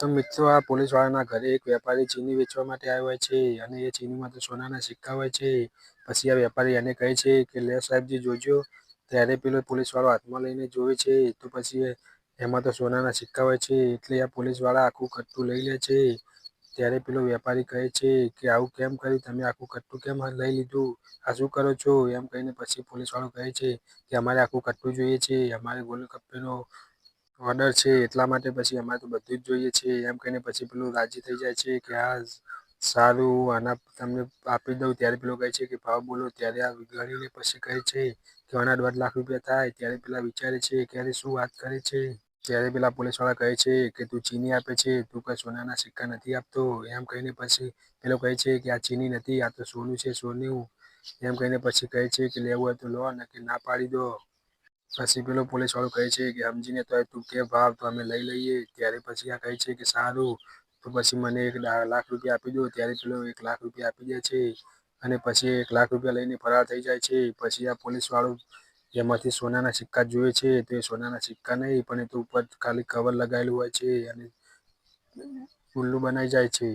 તો મિત્રો આ પોલીસવાળાના ઘરે એક વેપારી ચીની વેચવા માટે આવ્યો હોય છે અને એ ચીનીમાં તો સોનાના સિક્કા હોય છે. પછી આ વેપારી એને કહે છે કે લે સાહેબજી જોજો. ત્યારે પેલો પોલીસવાળો હાથમાં લઈને જોવે છે તો પછી એમાં તો સોનાના સિક્કા હોય છે. એટલે આ પોલીસવાળા આખું કટ્ટું લઈ લે છે. ત્યારે પેલો વેપારી કહે છે કે આવું કેમ કર્યું, તમે આખું કટ્ટું કેમ લઈ લીધું, આ શું કરો છો? એમ કહીને પછી પોલીસવાળો કહે છે કે અમારે આખું કટ્ટું જોઈએ છે, અમારે ગોલગપ્પાનો ઓર્ડર છે એટલા માટે પછી અમારે તો બધું જ જોઈએ છે. એમ કહીને પછી પેલું રાજી થઈ જાય છે કે હા સારું, આના તમને આપી દઉં. ત્યારે પેલો કહે છે કે ભાવ બોલો. ત્યારે આ ગણીને પછી કહે છે કે આના 1.5 લાખ રૂપિયા થાય. ત્યારે પેલા વિચારે છે કે અરે શું વાત કરે છે. ત્યારે પેલા પોલીસવાળા કહે છે કે તું ચીની આપે છે, તું કઈ સોનાના સિક્કા નથી આપતો. એમ કહીને પછી પેલો કહે છે કે આ ચીની નથી, આ તો સોનું છે, સોનું. એમ કહીને પછી કહે છે કે લેવું હોય તો લો, કે ના પાડી દો. પછી પેલો પોલીસવાળો કહે છે કે સમજીને તો તું કે ભાવ તો અમે લઈ લઈએ. ત્યારે પછી આ કહે છે કે સારું, તો પછી મને 1 લાખ રૂપિયા આપી દો. ત્યારે પેલો 1 લાખ રૂપિયા આપી દે છે અને પછી 1 લાખ રૂપિયા લઈને ફરાર થઈ જાય છે. પછી આ પોલીસવાળો એમાંથી સોનાના સિક્કા જોઈએ છે તો એ સોનાના સિક્કા નહીં પણ એ તો ઉપર ખાલી કવર લગાવેલું હોય છે અને ઉલ્લુ બનાઈ જાય છે.